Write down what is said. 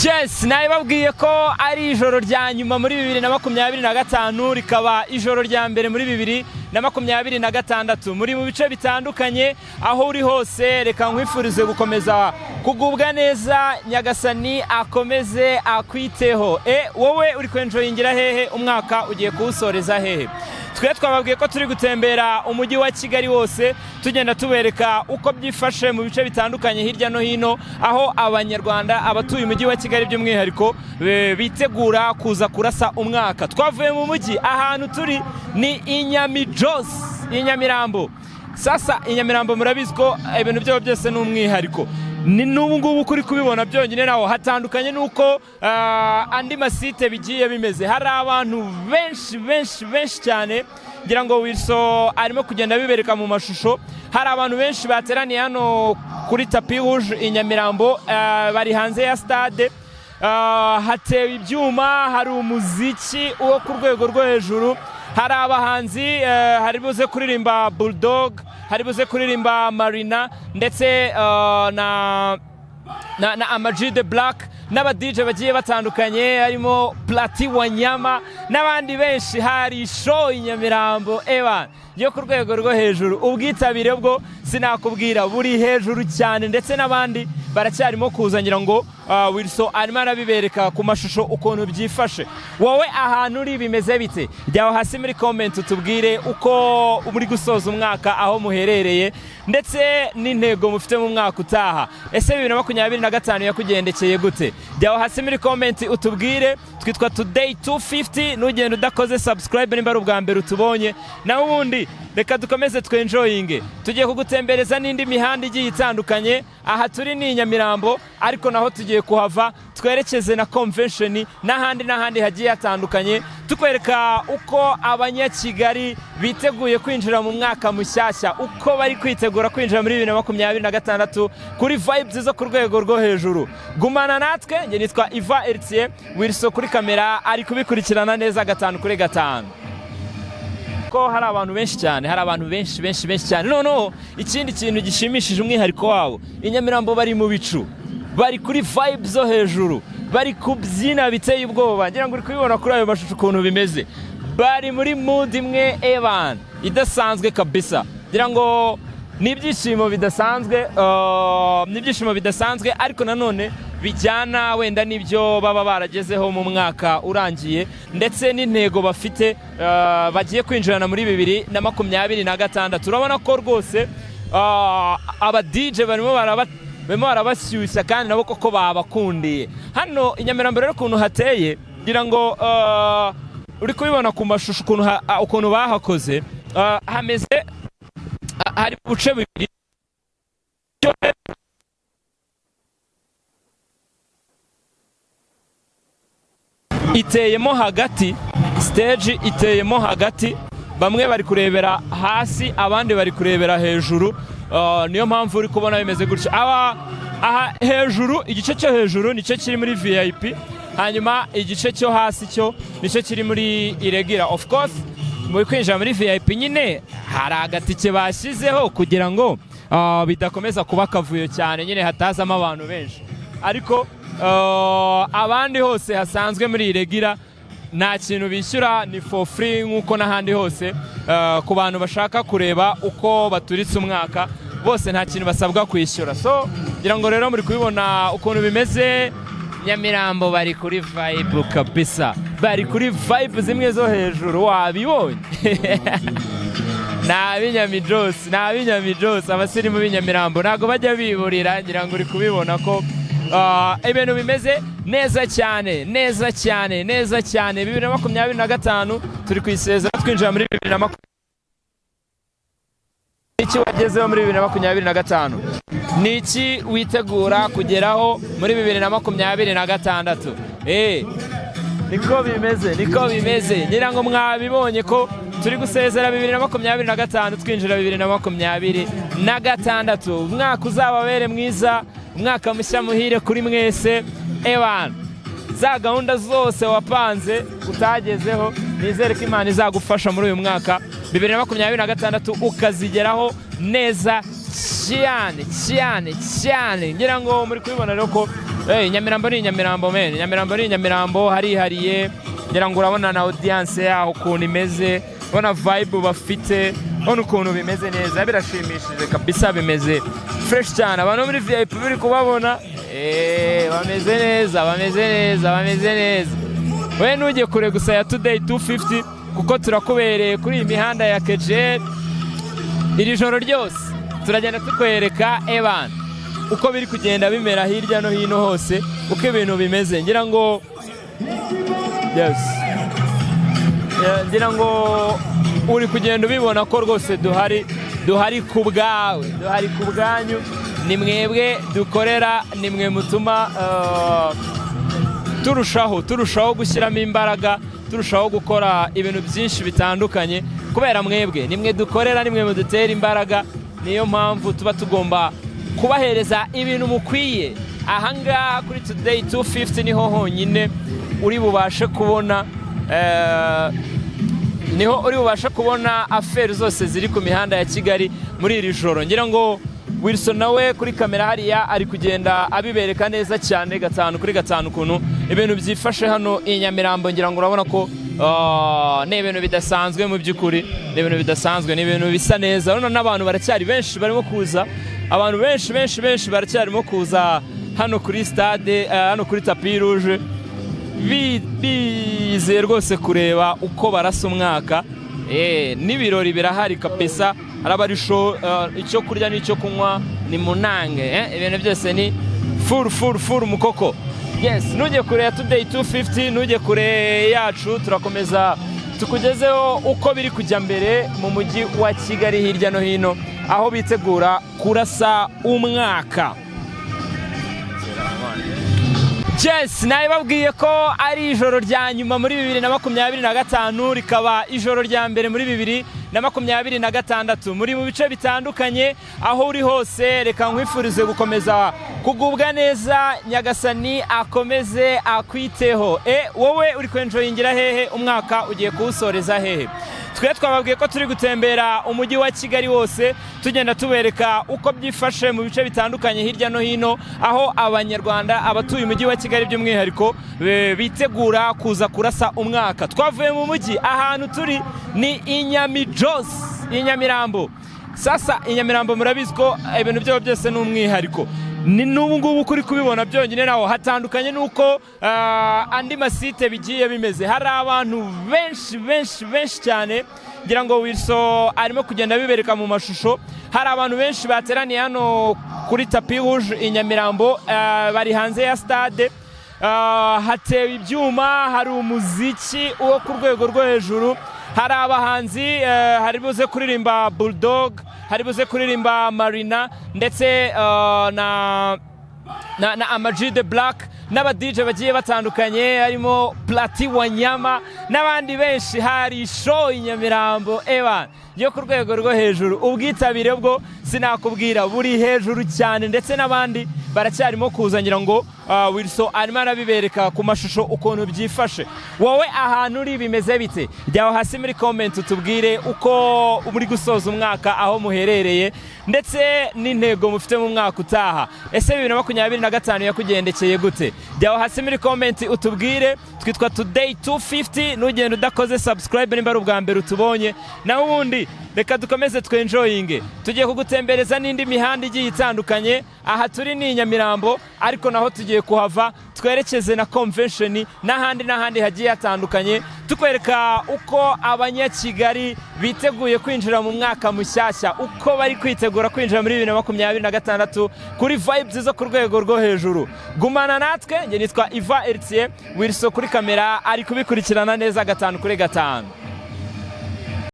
Yes, nababwiye ko ari ijoro rya nyuma muri 2025 rikaba ijoro rya mbere muri 2026 muri mu bice bitandukanye aho uri hose. Reka nkwifurize gukomeza kugubwa neza, Nyagasani akomeze akwiteho. Wowe uri kwenjoyingira hehe? Umwaka ugiye kuwusoreza hehe? Twe twababwiye ko turi gutembera umujyi wa Kigali wose, tugenda tubereka uko byifashe mu bice bitandukanye hirya no hino, aho abanyarwanda abatuye umujyi wa Kigali by'umwihariko bitegura kuza kurasa umwaka. Twavuye mu mujyi, ahantu turi ni Inyamirambo. Sasa Inyamirambo murabizi ko ibintu byo byose ni umwihariko. Ni n'ubu ngubu kuri kubibona byonyine naho hatandukanye nuko andi masite bigiye bimeze. Hari abantu benshi cyane, ngira ngo Wilson arimo kugenda bibereka mu mashusho. Hari abantu benshi bateraniye hano kuri Tapi Rouge Inyamirambo, bari hanze ya stade. Hatewe ibyuma, hari umuziki wo ku rwego rwo hejuru, hari abahanzi, hari buze kuririmba Bulldog, hari buze kuririmba Marina, ndetse na Ama-G The Black, n'aba DJ bagiye batandukanye, harimo Plati Wanyama n'abandi benshi. Hari show Inyamirambo yo ku rwego rwo hejuru. Ubwitabire bwo sinakubwira, buri hejuru cyane, ndetse n'abandi baracyarimo kuzangira ngo Wilson arimo arabibereka ku mashusho ukuntu byifashe. Wowe ahantu uri bimeze bite? Jyaho hasi muri comment utubwire uko muri gusoza umwaka, aho muherereye, ndetse n'intego mufite mu mwaka utaha. Ese 2025 yakugendekeye gute? Jyaho hasi muri comment utubwire. Twitwa Today 250, nugenda udakoze subscribe nimba ari ubwa mbere utubonye. Na ubundi reka dukomeze twenjoyinge, tugiye kugutembereza n'indi mihanda igiye itandukanye. Aha turi ni Inyamirambo, ariko naho tugiye kuhava twerekeze na convention n'ahandi hagiye hatandukanye, tukwereka uko abanyakigali biteguye kwinjira mu mwaka mushyashya, uko bari kwitegura kwinjira muri 2026 kuri vibes zo ku rwego rwo hejuru. Gumana natwe, nge nitwa Iva Eritier, Wilson kuri kamera ari kubikurikirana neza 5 kuri 5. Ko hari abantu benshi cyane, hari abantu benshi cyane. No, ikindi kintu gishimishije umwihariko wabo, Inyamirambo bari mu bicu, bari kuri vibes zo hejuru, bari kubyina biteye ubwoba. Ngira ngo uri kubibona kuri ayo mashusho ukuntu bimeze. Bari muri mood imwe idasanzwe kabisa. Ngira ngo n'ibyishimo bidasanzwe, ariko nanone bijyana wenda n'ibyo baba baragezeho mu mwaka urangiye, ndetse n'intego bafite bagiye kwinjirana muri 2026. Urabona ko rwose aba DJ barimo barabashyushya, kandi nabo koko babakundiye. Hano Inyamirambo rero ukuntu hateye, ngira ngo uri kubibona ku mashusho ukuntu bahakoze, hameze, hari ubuce bibiri. Iteyemo hagati, stage iteyemo hagati, bamwe bari kurebera hasi, abandi bari kurebera hejuru. Niyo mpamvu uri kubona bimeze gutyo. Aha hejuru, igice cyo hejuru nicyo kiri muri VIP, hanyuma igice cyo hasi cyo nicyo kiri muri irregular. Of course muri kwinjira muri VIP nyine hari agatike bashyizeho kugira ngo bidakomeza kuba kavuyo cyane, nyine hatazamo abantu benshi. Ariko abandi hose hasanzwe muri irregular nta kintu bishyura, ni for free nk'uko n'ahandi hose. Ku bantu bashaka kureba uko baturitse umwaka, bose nta kintu basabwa kwishyura. So ngira ngo rero muri kubibona ukuntu bimeze. Nyamirambo bari kuri vibe kabisa, bari kuri vibe zimwe zo hejuru. Wabibonye? N'abinyamijose, abasirimu b'inyamirambo ntago bajya biburira. Ngira ngo uri kubibona ko ibintu bimeze neza cyane. 2025 turi kwisezera twinjira muri 2025. Iki wagezeho muri 2025? Niki witegura kugeraho muri 2026? Niko bimeze. Ngira ngo mwabibonye ko turi gusezera 2025 twinjira 2026. Umwaka uzababere mwiza, umwaka mushya muhire kuri mwese. Za gahunda zose wapanze utagezeho, nizere ko Imana izagufasha muri uyu mwaka 2026 ukazigeraho neza cyane. Ngira ngo muri kubibona rero ko Nyamirambo ni Nyamirambo men, Nyamirambo ni Nyamirambo harihariye, ngira ngo urabona na audience yaho ukuntu imeze, ubona vibe bafite, ubona ukuntu bimeze neza, birashimishije kabisa, bimeze fresh cyane. Abantu muri VIP biri kubabona bameze neza, bameze neza, bameze neza. We nujye kure gusa ya Today 250 kuko turakubereye kuri iyi mihanda ya KGL iri joro ryose, turagenda tukwereka Evan uko biri kugenda bimera hirya no hino hose, uko ibintu bimeze. Ngira ngo yes, ngira ngo uri kugenda ubibona ko rwose duhari ku bwawe, duhari ku bwanyu, ni mwebwe dukorera, ni mwe mutuma turushaho gushyiramo imbaraga, turushaho gukora ibintu byinshi bitandukanye kubera mwebwe, ni mwe dukorera, ni mwe mudutera imbaraga. Niyo mpamvu tuba tugomba kubahereza ibintu mukwiye. Ahangaha kuri Today 250 niho honyine uri bubashe kubona affaire zose ziri ku mihanda ya Kigali muri iri joro. Ngira ngo Wilson nawe kuri kamera hariya ari kugenda abibereka neza cyane 5 kuri 5 kuntu ibintu byifashe hano i Nyamirambo. Ngira ngo urabona ko ni ibintu bidasanzwe mu by'ukuri, ni ibintu bidasanzwe, ni ibintu bisa neza. Urabona n'abantu baracyari benshi barimo kuza, abantu benshi baracyarimo kuza hano kuri stade, hano kuri Tapis Rouge, bizeye rwose kureba uko barasa umwaka. N'ibirori birahari kabisa, arabari show, icyo kurya n'icyo kunywa ni munange, ibintu byose ni full mukoko. Yes, nujye kure ya Today 250, nujye kure yacu, turakomeza tukugezeho uko biri kujya mbere mu mujyi wa Kigali hirya no hino aho bitegura kurasa umwaka. Yes, nabibabwiye ko ari ijoro rya nyuma muri 2025, rikaba ijoro rya mbere muri 2026. Muri mu bice bitandukanye aho uri hose, reka nkwifurize gukomeza kugubwa neza, Nyagasani akomeze akwiteho. Wowe uri kwenjoyingira hehe? Umwaka ugiye kuwusoreza hehe? Twe twababwiye ko turi gutembera umujyi wa Kigali wose, tugenda tubereka uko byifashe mu bice bitandukanye hirya no hino, aho abanyarwanda abatuye umujyi wa Kigali by'umwihariko bitegura kuza kurasa umwaka. Twavuye mu mujyi, ahantu turi ni i Nyamirambo. Sasa i Nyamirambo murabizi ko ibintu byo byose ni umwihariko. Ni n'ubu ngubu kuri kubibona byonyine naho hatandukanye nuko andi masite bigiye bimeze. Hari abantu benshi cyane, ngira ngo Wilson arimo kugenda bibereka mu mashusho. Hari abantu benshi bateraniye hano kuri Tapis Rouge i Nyamirambo, bari hanze ya stade. Hatewe ibyuma, hari umuziki wo ku rwego rwo hejuru, hari abahanzi, hari buze kuririmba Bulldog, hari buze kuririmba Marina, ndetse na Ama-G The Black, n'aba DJ bagiye batandukanye, harimo Plati Wanyama n'abandi benshi. Hari show i Nyamirambo yo ku rwego rwo hejuru, ubwitabire bwo sinakubwira buri hejuru cyane, ndetse n'abandi baracyarimo kuza. Ngira ngo Wilson arimo arabibereka ku mashusho ukuntu byifashe. Wowe ahantu uri bimeze bite? Jyaho hasi muri comment utubwire uko muri gusoza umwaka, aho muherereye, ndetse n'intego mufite mu mwaka utaha. Ese 2025 yakugendekeye gute? Jyaho hasi muri comment utubwire. Twitwa Today 250, nugenda udakoze subscribe nimba ari ubwa mbere utubonye, naho ubundi reka dukomeze twenjoyinge. Tugiye kugutembereza n'indi mihanda igiye itandukanye. Aha turi ni Nyamirambo, ariko naho tugiye kuhava twerekeze na convention n'ahandi hagiye hatandukanye, tukwereka uko abanyakigali biteguye kwinjira mu mwaka mushyashya, uko bari kwitegura kwinjira muri 2026 kuri vibes zo ku rwego rwo hejuru. Gumana natwe, nge nitwa Iva Eritier, Wilson kuri kamera ari kubikurikirana neza 5 kuri 5.